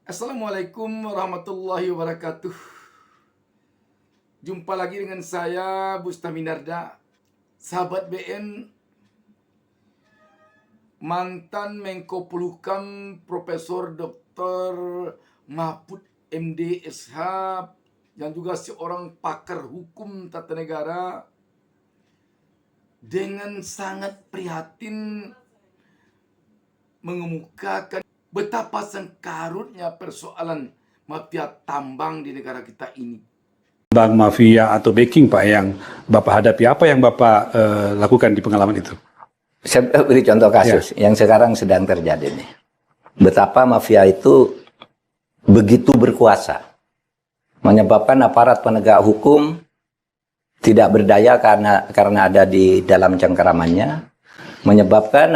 Assalamualaikum warahmatullahi wabarakatuh. Jumpa lagi dengan saya Bustaminarda, sahabat BN, mantan Menko Polhukam Profesor Dr. Mahfud MD SH, yang juga seorang pakar hukum tata negara, dengan sangat prihatin mengemukakan betapa sengkarutnya persoalan mafia tambang di negara kita ini. Bang mafia atau backing Pak yang Bapak hadapi, apa yang Bapak lakukan di pengalaman itu? Saya beri contoh kasus yang sekarang sedang terjadi nih. Betapa mafia itu begitu berkuasa, menyebabkan aparat penegak hukum tidak berdaya karena ada di dalam cengkeramannya, menyebabkan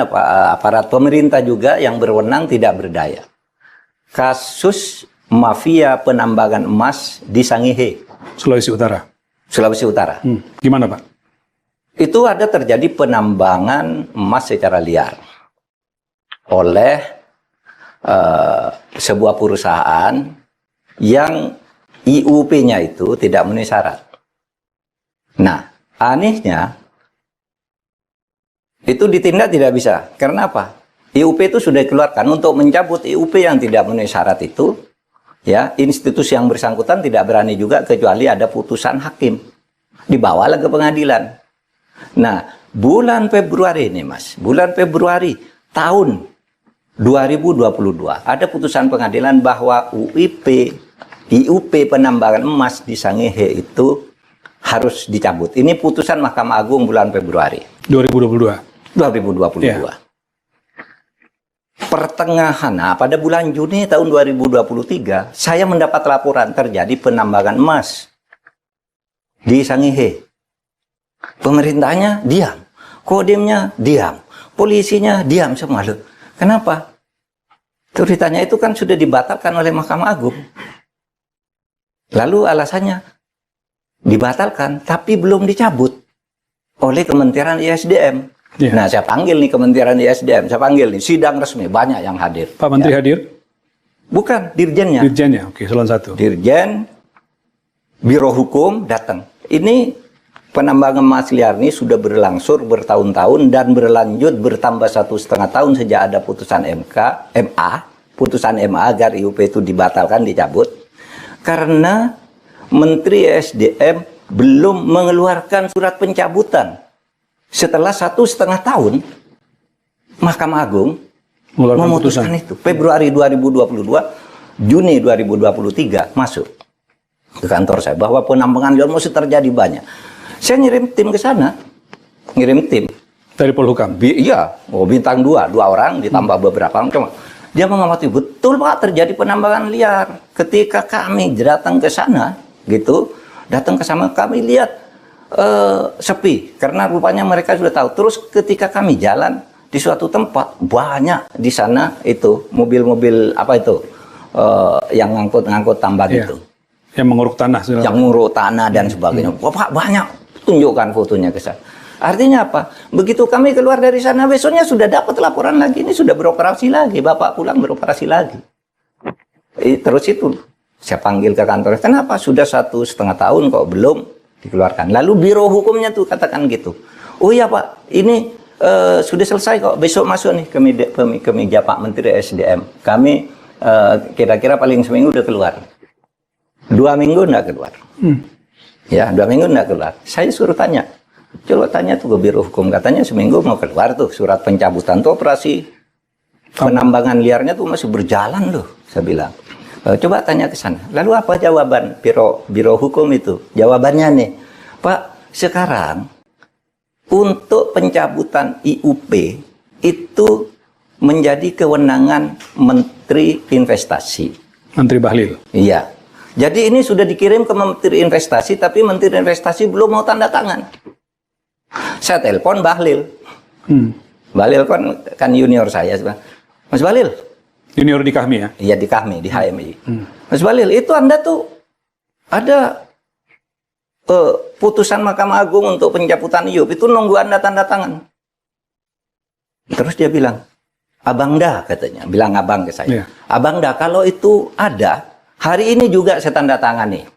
aparat pemerintah juga yang berwenang tidak berdaya. Kasus mafia penambangan emas di Sangihe, Sulawesi Utara. Sulawesi Utara. Gimana Pak? Itu ada terjadi penambangan emas secara liar oleh sebuah perusahaan yang IUP-nya itu tidak memenuhi syarat. Nah, anehnya itu ditindak tidak bisa. Karena apa? IUP itu sudah dikeluarkan. Untuk mencabut IUP yang tidak memenuhi syarat itu, ya, institusi yang bersangkutan tidak berani juga kecuali ada putusan hakim. Dibawalah ke pengadilan. Nah, bulan Februari ini, Mas. Bulan Februari tahun 2022 ada putusan pengadilan bahwa IUP penambangan emas di Sangihe itu harus dicabut. Ini putusan Mahkamah Agung bulan Februari 2022. Yeah. Pertengahan, pada bulan Juni tahun 2023, saya mendapat laporan terjadi penambangan emas di Sangihe. Pemerintahnya diam, Kodemnya diam, polisinya diam semua. Loh. Kenapa? Ceritanya itu kan sudah dibatalkan oleh Mahkamah Agung. Lalu alasannya dibatalkan, tapi belum dicabut oleh Kementerian ISDM. Yeah. Nah, saya panggil nih Kementerian ISDM, saya panggil nih, sidang resmi, banyak yang hadir. Pak Menteri hadir? Bukan, dirjennya. Dirjennya, oke, salon satu. Dirjen, Biro Hukum datang. Ini penambangan emas liar ini sudah berlangsung bertahun-tahun dan berlanjut bertambah 1,5 tahun sejak ada putusan putusan MA agar IUP itu dibatalkan, dicabut. Karena Menteri SDM belum mengeluarkan surat pencabutan. Setelah 1,5 tahun, Mahkamah Agung memutuskan itu. Februari 2022, Juni 2023 masuk ke kantor saya bahwa penambangan liar masih terjadi banyak. Saya ngirim tim ke sana, ngirim tim dari Polhukam. Iya, bintang 2 orang ditambah beberapa orang. Cuma dia mengamati betul Pak terjadi penambangan liar. Ketika kami datang ke sana, gitu, datang ke sana kami lihat sepi karena rupanya mereka sudah tahu. Terus ketika kami jalan di suatu tempat banyak di sana itu mobil-mobil apa itu yang ngangkut tambang itu, yang menguruk tanah, yang menguruk tanah dan sebagainya. Pak banyak, tunjukkan fotonya ke saya. Artinya apa? Begitu kami keluar dari sana besoknya sudah dapat laporan lagi, ini sudah beroperasi lagi, Bapak pulang beroperasi lagi. Terus itu saya panggil ke kantor, kenapa sudah 1,5 tahun kok belum dikeluarkan? Lalu Biro Hukumnya tuh katakan gitu, oh iya Pak, ini sudah selesai kok, besok masuk nih ke meja Pak Menteri SDM. Kami kira-kira paling seminggu udah keluar. 2 minggu enggak keluar. Ya, 2 minggu enggak keluar. Saya suruh tanya, coba tanya tuh ke Biro Hukum, katanya seminggu mau keluar tuh surat pencabutan tuh, operasi penambangan liarnya tuh masih berjalan loh, saya bilang. Coba tanya ke sana. Lalu apa jawaban Biro Hukum itu? Jawabannya nih, Pak, sekarang untuk pencabutan IUP itu menjadi kewenangan Menteri Investasi. Menteri Bahlil. Iya. Jadi ini sudah dikirim ke Menteri Investasi, tapi Menteri Investasi belum mau tanda tangan. Saya telepon Bahlil. Bahlil kan junior saya. Mas Bahlil. Junior di Kahmi ya? Iya di Kahmi, di HMI. Mas Bahlil, itu Anda tuh ada putusan Mahkamah Agung untuk pencabutan IUP, itu nunggu Anda tanda tangan. Terus dia bilang, Abang dah katanya, bilang abang ke saya. Iya. Abang dah kalau itu ada, hari ini juga saya tanda tangani.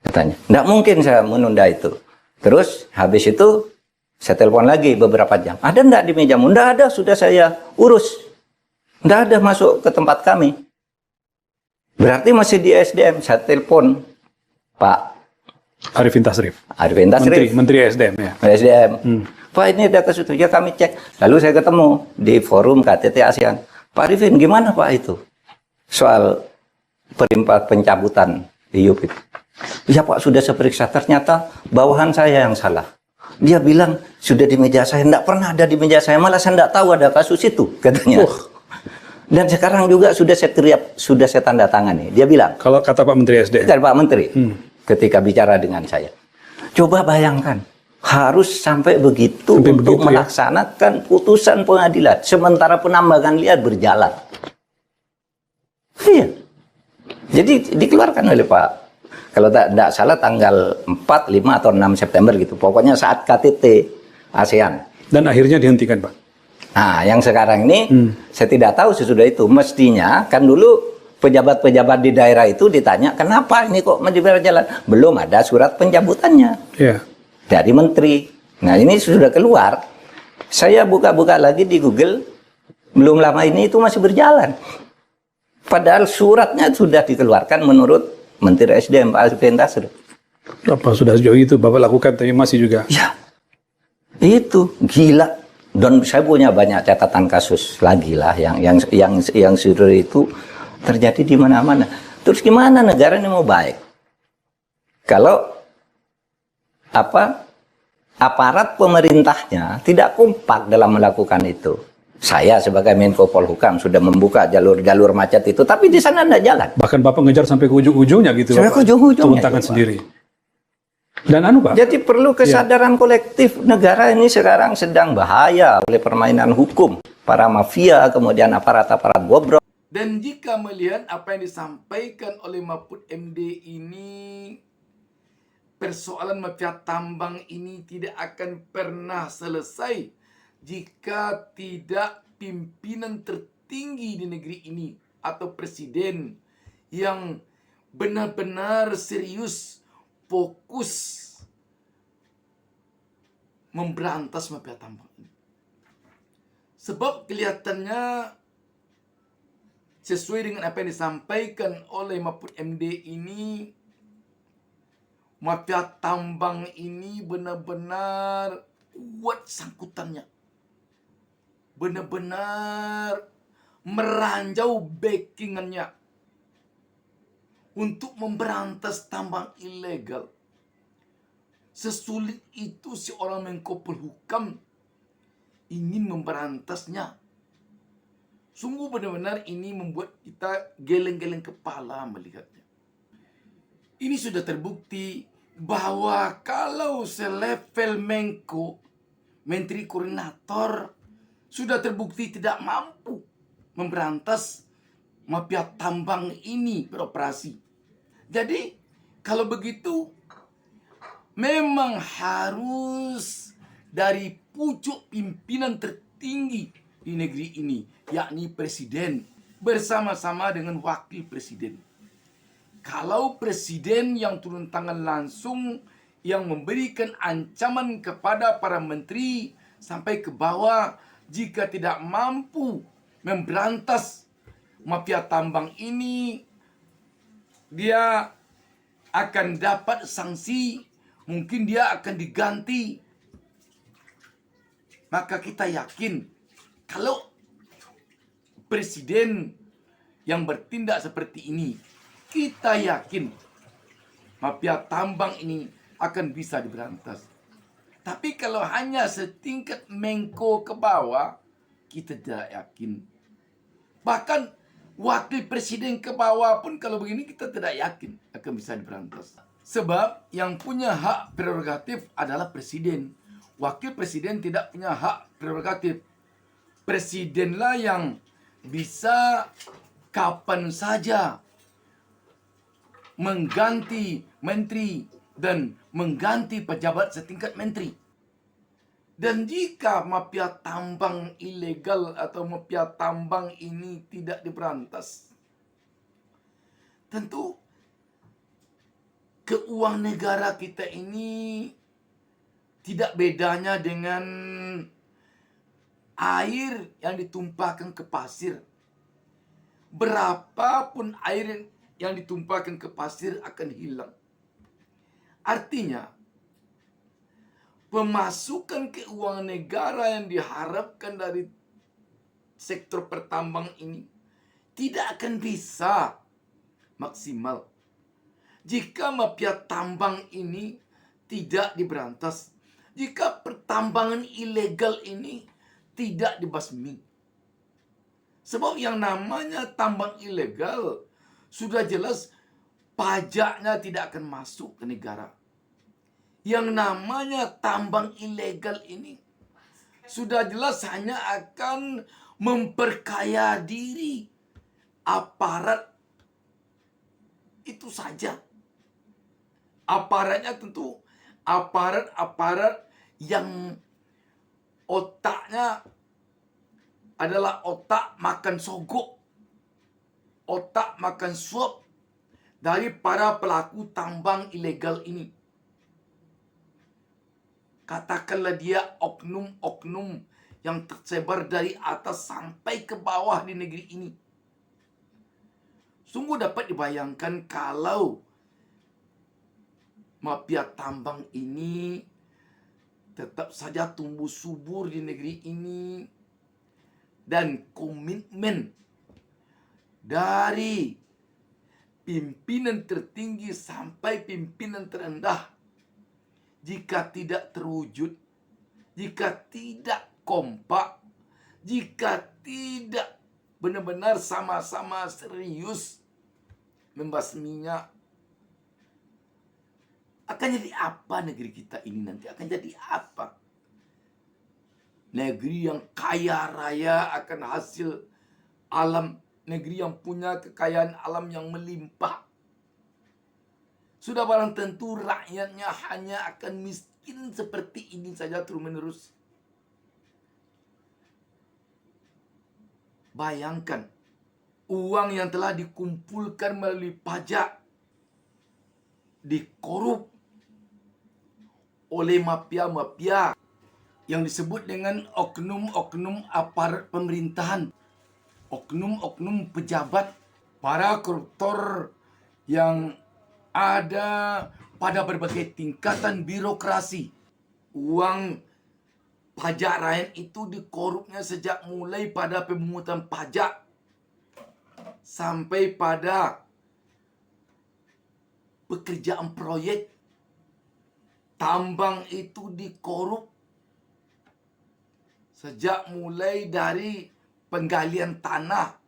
Katanya, nggak mungkin saya menunda itu. Terus habis itu saya telepon lagi beberapa jam. Ada nggak di mejamu? Nggak ada, sudah saya urus. Nggak ada masuk ke tempat kami. Berarti masih di SDM. Saya telepon Pak Arifin Tasrif. Arifin Tasrif. Menteri SDM ya. SDM. Pak, ini data situ. Ya kami cek. Lalu saya ketemu di forum KTT ASEAN. Pak Arifin, gimana Pak itu? Soal pencabutan IUP itu. Ya Pak, sudah saya periksa. Ternyata bawahan saya yang salah. Dia bilang, sudah di meja saya. Tidak pernah ada di meja saya. Malah saya tidak tahu ada kasus itu, katanya. Dan sekarang juga sudah saya tanda tangani. Dia bilang. Kalau kata Pak Menteri SDM. Kata Pak Menteri, ketika bicara dengan saya. Coba bayangkan. Harus sampai begitu untuk melaksanakan putusan pengadilan. Sementara penambangan liar berjalan. Iya. Jadi dikeluarkan oleh Pak. Kalau tidak salah tanggal 4, 5, atau 6 September gitu. Pokoknya saat KTT ASEAN. Dan akhirnya dihentikan Pak. Nah, yang sekarang ini saya tidak tahu sesudah itu. Mestinya kan dulu pejabat-pejabat di daerah itu ditanya, kenapa ini kok masih berjalan? Belum ada surat pencabutannya. Iya. Dari menteri. Nah, ini sudah keluar. Saya buka-buka lagi di Google, belum lama ini itu masih berjalan. Padahal suratnya sudah dikeluarkan menurut Menteri SDM Pak Arifin Tasrif. Apa sudah sejauh itu Bapak lakukan tapi masih juga? Ya, itu gila. Dan saya punya banyak catatan kasus lagi lah yang sudah itu terjadi di mana-mana. Terus gimana negara ini mau baik? Kalau aparat pemerintahnya tidak kompak dalam melakukan itu. Saya sebagai Menko Polhukam sudah membuka jalur-jalur macet itu, tapi di sana tidak jalan. Bahkan Bapak ngejar sampai ke ujung-ujungnya gitu. Sampai ke ujung-ujungnya. Turun tangan sendiri. Dan Pak. Jadi perlu kesadaran kolektif. Negara ini sekarang sedang bahaya oleh permainan hukum. Para mafia, kemudian aparat-aparat bobrok. Dan jika melihat apa yang disampaikan oleh Mahfud MD ini, persoalan mafia tambang ini tidak akan pernah selesai jika tidak pimpinan tertinggi di negeri ini atau presiden yang benar-benar serius fokus memberantas mafia tambang ini. Sebab kelihatannya sesuai dengan apa yang disampaikan oleh Mahfud MD ini, mafia tambang ini benar-benar kuat sangkutannya. Benar-benar meranjau backingannya untuk memberantas tambang ilegal. Sesulit itu seorang Menko Polhukam ingin memberantasnya. Sungguh benar-benar ini membuat kita geleng-geleng kepala melihatnya. Ini sudah terbukti bahwa kalau selevel Menko, Menteri Koordinator, sudah terbukti tidak mampu memberantas mafia tambang ini beroperasi. Jadi, kalau begitu, memang harus dari pucuk pimpinan tertinggi di negeri ini, yakni Presiden, bersama-sama dengan Wakil Presiden. Kalau Presiden yang turun tangan langsung, yang memberikan ancaman kepada para menteri sampai ke bawah, jika tidak mampu memberantas mafia tambang ini, dia akan dapat sanksi, mungkin dia akan diganti. Maka kita yakin kalau presiden yang bertindak seperti ini, kita yakin mafia tambang ini akan bisa diberantas. Tapi kalau hanya setingkat Menko ke bawah, kita tidak yakin. Bahkan Wakil Presiden ke bawah pun kalau begini kita tidak yakin akan bisa diberantas. Sebab yang punya hak prerogatif adalah Presiden. Wakil Presiden tidak punya hak prerogatif. Presidenlah yang bisa kapan saja mengganti menteri dan mengganti pejabat setingkat menteri. Dan jika mafia tambang ilegal atau mafia tambang ini tidak diberantas, tentu keuangan negara kita ini tidak bedanya dengan air yang ditumpahkan ke pasir. Berapapun air yang ditumpahkan ke pasir akan hilang. Artinya, pemasukan keuangan negara yang diharapkan dari sektor pertambang ini tidak akan bisa maksimal jika mafia tambang ini tidak diberantas, jika pertambangan ilegal ini tidak dibasmi. Sebab yang namanya tambang ilegal sudah jelas pajaknya tidak akan masuk ke negara. Yang namanya tambang ilegal ini sudah jelas hanya akan memperkaya diri aparat itu saja. Aparatnya tentu aparat-aparat yang otaknya adalah otak makan sogok, otak makan suap dari para pelaku tambang ilegal ini. Katakanlah dia oknum-oknum yang tersebar dari atas sampai ke bawah di negeri ini. Sungguh dapat dibayangkan kalau mafia tambang ini tetap saja tumbuh subur di negeri ini, dan komitmen dari pimpinan tertinggi sampai pimpinan terendah jika tidak terwujud, jika tidak kompak, jika tidak benar-benar sama-sama serius membasminya, akan jadi apa negeri kita ini nanti? Akan jadi apa? Negeri yang kaya raya akan hasil alam, negeri yang punya kekayaan alam yang melimpah. Sudah barang tentu rakyatnya hanya akan miskin seperti ini saja terus-menerus. Bayangkan, uang yang telah dikumpulkan melalui pajak dikorup oleh mafia-mafia yang disebut dengan oknum-oknum aparat pemerintahan, oknum-oknum pejabat, para koruptor yang ada pada berbagai tingkatan birokrasi. Uang pajak rakyat itu dikorupnya sejak mulai pada pemungutan pajak sampai pada pekerjaan proyek. Tambang itu dikorup sejak mulai dari penggalian tanah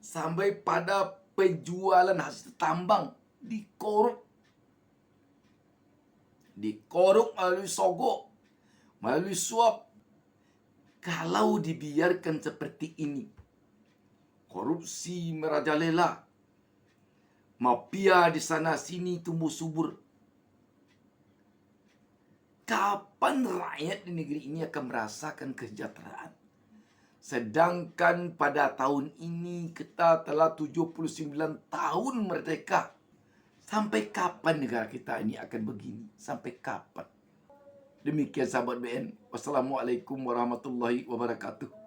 sampai pada penjualan hasil tambang, dikorup. Dikorup melalui sogok, melalui suap. Kalau dibiarkan seperti ini, korupsi merajalela, mafia di sana sini tumbuh subur, kapan rakyat di negeri ini akan merasakan kesejahteraan? Sedangkan pada tahun ini kita telah 79 tahun merdeka. Sampai kapan negara kita ini akan begini? Sampai kapan? Demikian sahabat BN. Wassalamualaikum warahmatullahi wabarakatuh.